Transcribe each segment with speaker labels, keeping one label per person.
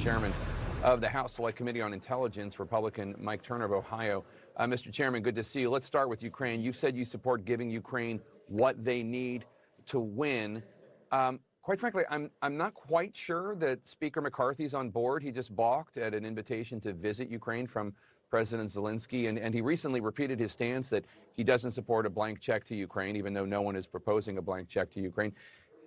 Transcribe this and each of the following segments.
Speaker 1: Chairman of the House Select Committee on Intelligence, Republican Mike Turner of Ohio. Mr. Chairman, good to see you. Let's start with Ukraine. You said you support giving Ukraine what they need to win. Quite frankly, I'm not quite sure that Speaker McCarthy's on board. He just balked at an invitation to visit Ukraine from President Zelensky, and he recently repeated his stance that he doesn't support a blank check to Ukraine, even though no one is proposing a blank check to Ukraine.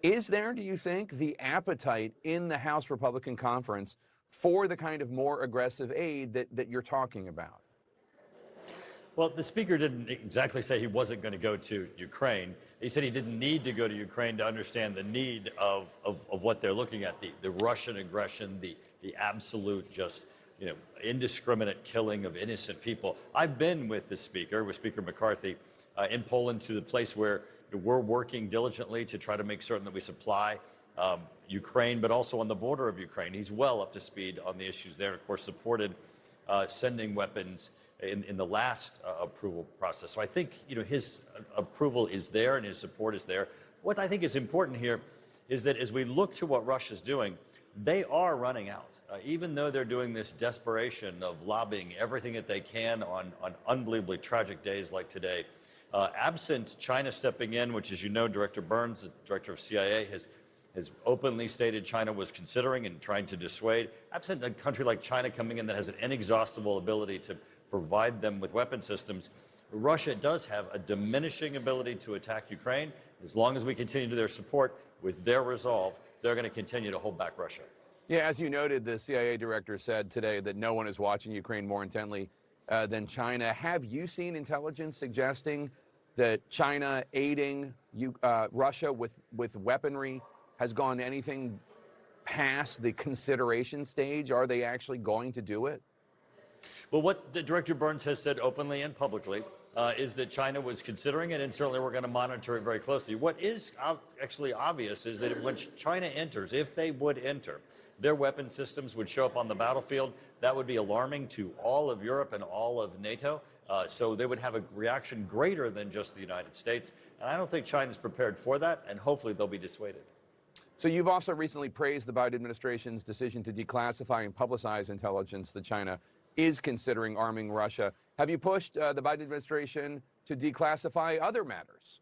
Speaker 1: Is there, do you think, the appetite in the House Republican Conference for the kind of more aggressive aid that you're talking about?
Speaker 2: Well, the speaker didn't exactly say he wasn't going to go to Ukraine. He said he didn't need to go to Ukraine to understand the need of what they're looking at, the Russian aggression, the absolute just, indiscriminate killing of innocent people. I've been with the speaker, with Speaker McCarthy, in Poland, to the place where we're working diligently to try to make certain that we supply Ukraine, but also on the border of Ukraine. He's well up to speed on the issues there, and of course supported sending weapons in the last approval process. So I think his approval is there and his support is there. What I think is important here is that as we look to what Russia's doing, they are running out. Even though they're doing this desperation of lobbying everything that they can on unbelievably tragic days like today, absent China stepping in, which, as you know, Director Burns, the director of CIA, has openly stated China was considering and trying to dissuade. Absent a country like China coming in that has an inexhaustible ability to provide them with weapon systems, Russia does have a diminishing ability to attack Ukraine. As long as we continue to their support with their resolve, they're going to continue to hold back Russia.
Speaker 1: Yeah, as you noted, the CIA director said today that no one is watching Ukraine more intently than China. Have you seen intelligence suggesting that China aiding Russia with weaponry has gone anything past the consideration stage? Are they actually going to do it?
Speaker 2: Well, what the Director Burns has said openly and publicly is that China was considering it, and certainly we're going to monitor it very closely. What is actually obvious is that when China enters, if they would enter, their weapon systems would show up on the battlefield. That would be alarming to all of Europe and all of NATO. So they would have a reaction greater than just the United States. And I don't think China's prepared for that, and hopefully they'll be dissuaded.
Speaker 1: So you've also recently praised the Biden administration's decision to declassify and publicize intelligence that China is considering arming Russia. Have you pushed the Biden administration to declassify other matters?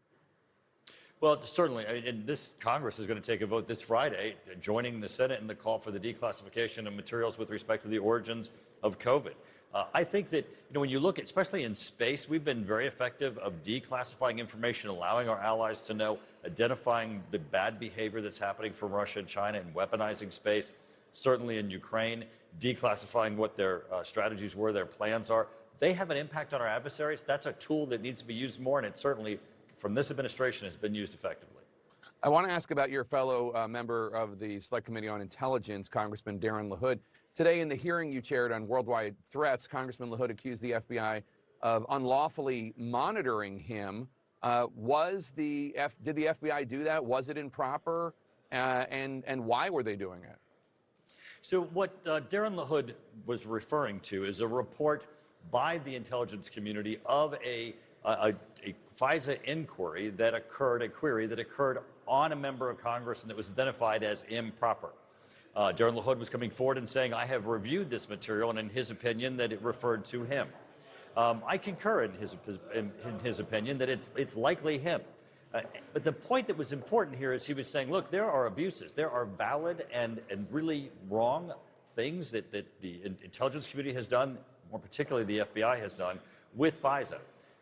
Speaker 2: Well, certainly. And this Congress is going to take a vote this Friday, joining the Senate in the call for the declassification of materials with respect to the origins of COVID. I think that, when you look, especially in space, we've been very effective of declassifying information, allowing our allies to know, identifying the bad behavior that's happening from Russia and China and weaponizing space. Certainly in Ukraine, declassifying what their strategies were, their plans are. They have an impact on our adversaries. That's a tool that needs to be used more, and it certainly, from this administration, has been used effectively.
Speaker 1: I want to ask about your fellow member of the Select Committee on Intelligence, Congressman Darin LaHood. Today, in the hearing you chaired on worldwide threats, Congressman LaHood accused the FBI of unlawfully monitoring him. Did the FBI do that? Was it improper? And why were they doing it?
Speaker 2: So what Darin LaHood was referring to is a report by the intelligence community of a FISA inquiry that occurred, a query that occurred on a member of Congress and that was identified as improper. Darin LaHood was coming forward and saying, I have reviewed this material, and in his opinion, that it referred to him. I concur in his opinion that it's likely him. But the point that was important here is he was saying, look, there are abuses. There are valid and really wrong things that the intelligence community has done, more particularly the FBI has done, with FISA.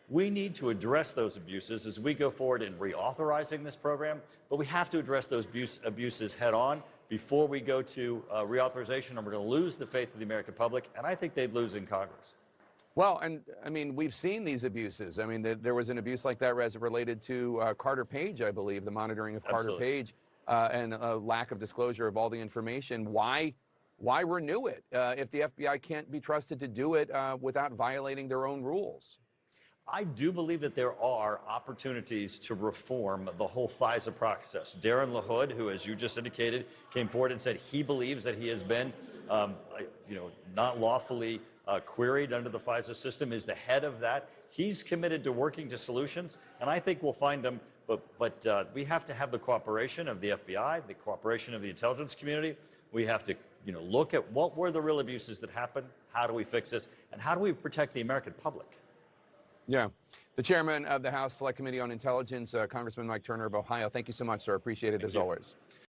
Speaker 2: We need to address those abuses as we go forward in reauthorizing this program, but we have to address those abuses head on before we go to reauthorization, or we're going to lose the faith of the American public, and I think they'd lose in Congress.
Speaker 1: Well, and I mean, we've seen these abuses. I mean, there was an abuse like that as it related to Carter Page, I believe, the monitoring of Carter Page and a lack of disclosure of all the information. Why renew it if the FBI can't be trusted to do it without violating their own rules?
Speaker 2: I do believe that there are opportunities to reform the whole FISA process. Darin LaHood, who, as you just indicated, came forward and said he believes that he has been, not lawfully queried under the FISA system, is the head of that. He's committed to working to solutions, and I think we'll find them. But we have to have the cooperation of the FBI, the cooperation of the intelligence community. We have to look at what were the real abuses that happened, how do we fix this, and how do we protect the American public?
Speaker 1: Yeah. The chairman of the House Select Committee on Intelligence, Congressman Mike Turner of Ohio. Thank you so much, sir. Appreciate it as always.